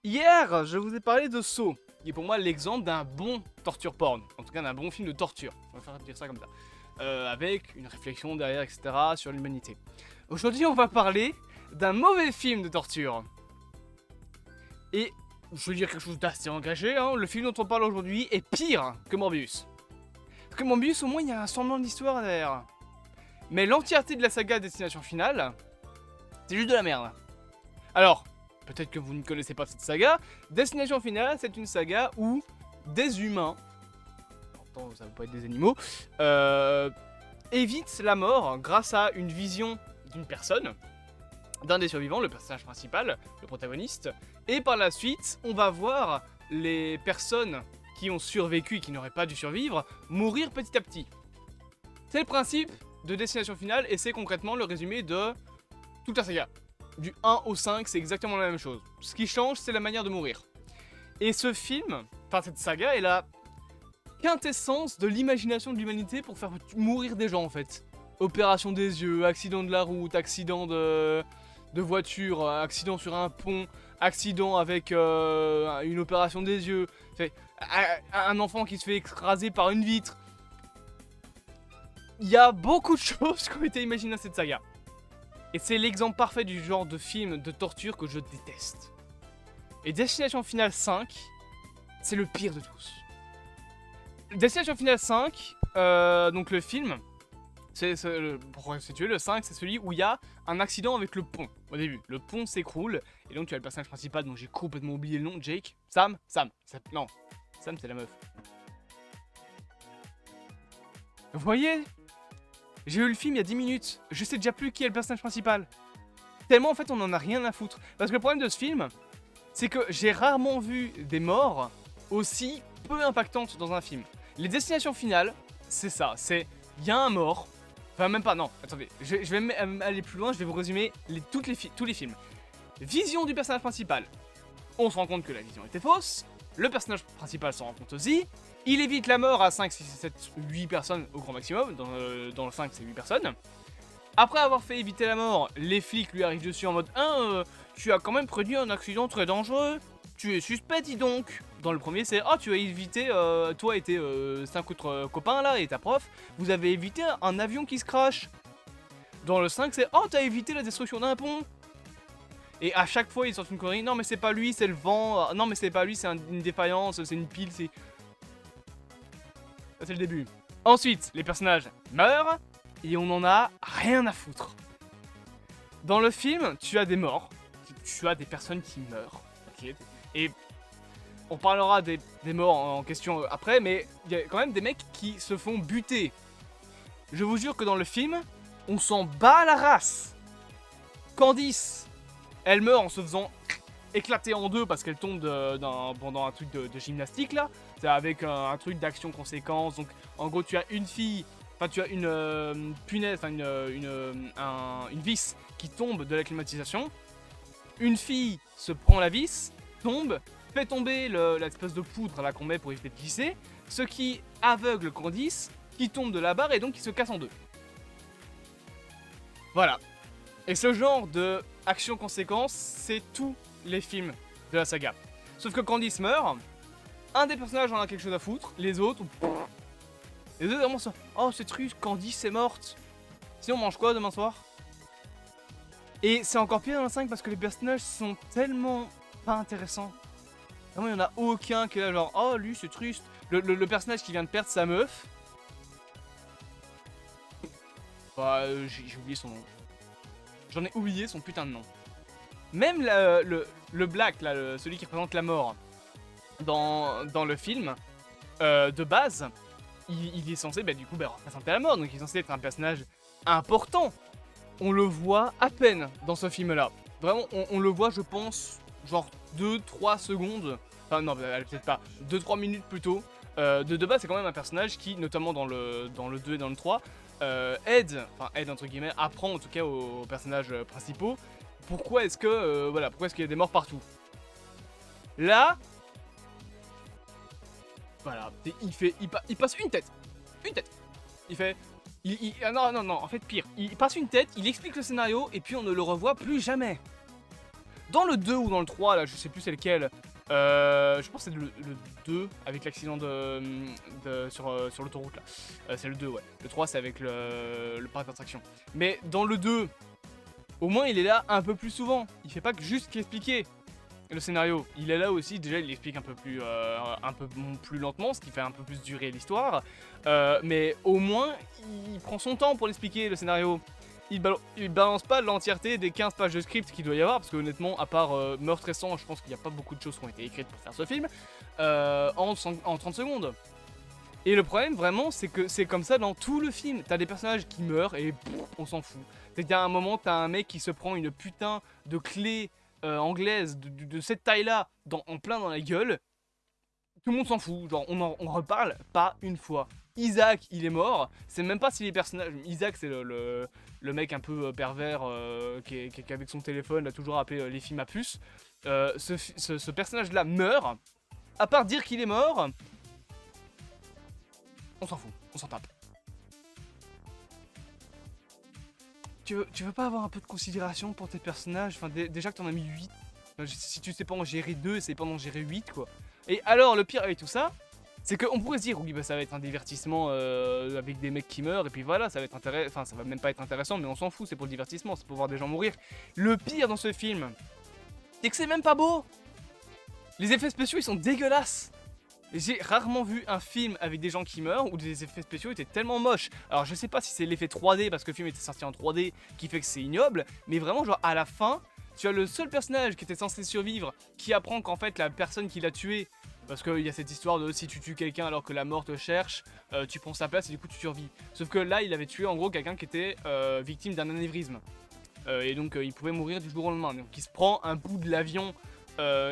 Hier, je vous ai parlé de Saw, qui est pour moi l'exemple d'un bon torture porn, en tout cas d'un bon film de torture, on va faire dire ça comme ça, avec une réflexion derrière, etc., sur l'humanité. Aujourd'hui, on va parler d'un mauvais film de torture. Et je veux dire quelque chose d'assez engagé, hein, le film dont on parle aujourd'hui est pire que Morbius. Parce que Morbius, au moins, il y a un semblant d'histoire derrière. Mais l'entièreté de la saga Destination Finale, c'est juste de la merde. Alors, peut-être que vous ne connaissez pas cette saga. Destination Finale, c'est une saga où des humains, pourtant ça ne veut pas être des animaux, évitent la mort grâce à une vision d'une personne, d'un des survivants, le personnage principal, le protagoniste. Et par la suite, on va voir les personnes qui ont survécu et qui n'auraient pas dû survivre, mourir petit à petit. C'est le principe de Destination Finale et c'est concrètement le résumé de toute la saga. Du 1 au 5, c'est exactement la même chose. Ce qui change, c'est la manière de mourir. Et ce film, enfin cette saga, est la quintessence de l'imagination de l'humanité pour faire mourir des gens en fait. Opération des yeux, accident de la route, accident de voiture, accident sur un pont, accident avec une opération des yeux, un enfant qui se fait écraser par une vitre. Il y a beaucoup de choses qui ont été imaginées dans cette saga. Et c'est l'exemple parfait du genre de film de torture que je déteste. Et Destination Finale 5, c'est le pire de tous. Destination Finale 5, donc le film, pour situer le 5, c'est celui où il y a un accident avec le pont. Au début, le pont s'écroule, et donc tu as le personnage principal dont j'ai complètement oublié le nom, Jake, Sam, non, Sam c'est la meuf. Vous voyez ? J'ai eu le film il y a 10 minutes, je sais déjà plus qui est le personnage principal. Tellement en fait on en a rien à foutre. Parce que le problème de ce film, c'est que j'ai rarement vu des morts aussi peu impactantes dans un film. Les destinations finales, c'est ça, c'est il y a un mort, enfin même pas, non, attendez, je vais aller plus loin, je vais vous résumer tous les films. Vision du personnage principal, on se rend compte que la vision était fausse, le personnage principal s'en rend compte aussi, il évite la mort à 5, 6, 7, 8 personnes au grand maximum, dans le 5 c'est 8 personnes. Après avoir fait éviter la mort, les flics lui arrivent dessus en mode tu as quand même produit un accident très dangereux, tu es suspect dis donc. Dans le premier c'est tu as évité, toi et tes 5 autres copains là et ta prof, vous avez évité un avion qui se crache. Dans le 5 c'est t'as évité la destruction d'un pont. Et à chaque fois ils sortent une connerie, non mais c'est pas lui, c'est le vent, non mais c'est pas lui, c'est une défaillance, c'est une pile, c'est... Ça c'est le début. Ensuite, les personnages meurent, et on en a rien à foutre. Dans le film, tu as des morts, tu as des personnes qui meurent, ok. Et on parlera des morts en question après, mais il y a quand même des mecs qui se font buter. Je vous jure que dans le film, on s'en bat la race. Candice, elle meurt en se faisant éclater en deux parce qu'elle tombe pendant un truc de gymnastique là. C'est avec un truc d'action conséquence. Donc en gros tu as une fille, enfin tu as une punaise, enfin une vis qui tombe de la climatisation. Une fille se prend la vis, tombe, fait tomber l'espèce de poudre là qu'on met pour éviter de glisser. Ce qui aveugle Candice, qui tombe de la barre et donc qui se casse en deux. Voilà. Et ce genre de action-conséquence, c'est tous les films de la saga. Sauf que Candice meurt, un des personnages en a quelque chose à foutre, les autres... Les autres vraiment ça. C'est triste, Candice est morte. Sinon on mange quoi demain soir? Et c'est encore pire dans le 5 parce que les personnages sont tellement pas intéressants. Vraiment il y en a aucun qui est là genre lui c'est triste. Le personnage qui vient de perdre sa meuf. J'ai oublié son nom. J'en ai oublié son putain de nom. Même le Black, là, celui qui représente la mort dans le film, de base, il est censé du coup représenter la mort, donc il est censé être un personnage important. On le voit à peine dans ce film-là. Vraiment, on le voit, je pense, genre 2-3 secondes, enfin non, peut-être pas, 2-3 minutes plutôt. De base, c'est quand même un personnage qui, notamment dans le 2 et dans le 3, aide entre guillemets, apprend en tout cas aux personnages principaux pourquoi est-ce que pourquoi est-ce qu'il y a des morts partout. Là, voilà, il passe une tête, il fait, non, en fait pire, il passe une tête, il explique le scénario et puis on ne le revoit plus jamais. Dans le 2 ou dans le 3, là, je sais plus c'est lequel. Je pense que c'est le 2 avec l'accident sur l'autoroute là. C'est le 2, ouais. Le 3, c'est avec le parc d'attraction. Mais dans le 2, au moins il est là un peu plus souvent. Il fait pas que juste qu'expliquer le scénario. Il est là aussi, déjà il explique un peu plus lentement, ce qui fait un peu plus durer l'histoire. Mais au moins, il prend son temps pour l'expliquer, le scénario. Il balance pas l'entièreté des 15 pages de script qu'il doit y avoir, parce que honnêtement, à part Meurtre et Sang, je pense qu'il n'y a pas beaucoup de choses qui ont été écrites pour faire ce film, en 30 secondes. Et le problème, vraiment, c'est que c'est comme ça dans tout le film. T'as des personnages qui meurent et on s'en fout. C'est qu'à un moment, t'as un mec qui se prend une putain de clé anglaise de cette taille-là en plein dans la gueule. Tout le monde s'en fout, genre on reparle pas une fois. Isaac, il est mort, c'est même pas si les personnages... Isaac, c'est le mec un peu pervers qui avec son téléphone a toujours appelé les films à puce. Ce personnage-là meurt, à part dire qu'il est mort, on s'en fout, on s'en tape. Tu veux pas avoir un peu de considération pour tes personnages? Enfin, déjà que t'en as mis 8. Si tu sais pas en gérer 2, c'est pas en gérer 8, quoi. Et alors, le pire avec tout ça, c'est qu'on pourrait se dire, oui, bah ça va être un divertissement avec des mecs qui meurent, et puis voilà, ça va être intéressant. Enfin, ça va même pas être intéressant, mais on s'en fout, c'est pour le divertissement, c'est pour voir des gens mourir. Le pire dans ce film, c'est que c'est même pas beau. Les effets spéciaux, ils sont dégueulasses. J'ai rarement vu un film avec des gens qui meurent où les effets spéciaux étaient tellement moches. Alors je sais pas si c'est l'effet 3D parce que le film était sorti en 3D qui fait que c'est ignoble, mais vraiment genre à la fin, tu as le seul personnage qui était censé survivre qui apprend qu'en fait la personne qui l'a tué, parce qu'il y a cette histoire de si tu tues quelqu'un alors que la mort te cherche, tu prends sa place et du coup tu survis. Sauf que là il avait tué en gros quelqu'un qui était victime d'un anévrisme. Et donc il pouvait mourir du jour au lendemain. Donc il se prend un bout de l'avion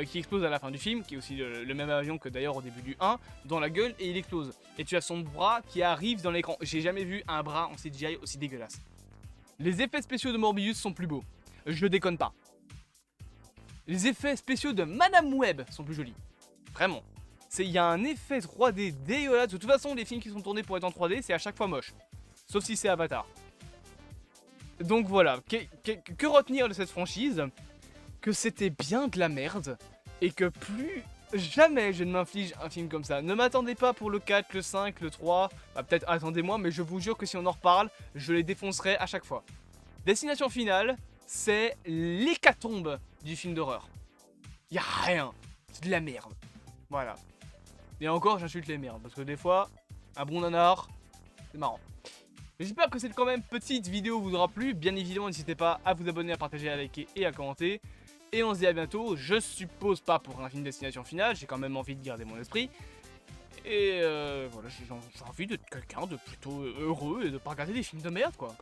qui explose à la fin du film, qui est aussi le même avion que d'ailleurs au début du 1, dans la gueule et il explose. Et tu as son bras qui arrive dans l'écran. J'ai jamais vu un bras en CGI aussi dégueulasse. Les effets spéciaux de Morbius sont plus beaux. Je déconne pas. Les effets spéciaux de Madame Web sont plus jolis. Vraiment. Il y a un effet 3D dégueulasse. De toute façon, les films qui sont tournés pour être en 3D, c'est à chaque fois moche. Sauf si c'est Avatar. Donc voilà. Que retenir de cette franchise ? Que c'était bien de la merde, et que plus jamais je ne m'inflige un film comme ça. Ne m'attendez pas pour le 4, le 5, le 3, bah, peut-être attendez-moi, mais je vous jure que si on en reparle, je les défoncerai à chaque fois. Destination Finale, c'est l'hécatombe du film d'horreur. Y'a rien, c'est de la merde. Voilà. Et encore, j'insulte les merdes, parce que des fois, un bon nanar, c'est marrant. J'espère que cette quand même petite vidéo vous aura plu. Bien évidemment, n'hésitez pas à vous abonner, à partager, à liker et à commenter. Et on se dit à bientôt, je suppose pas pour un film Destination Finale, j'ai quand même envie de garder mon esprit. Et voilà, j'ai envie d'être quelqu'un de plutôt heureux et de pas regarder des films de merde, quoi.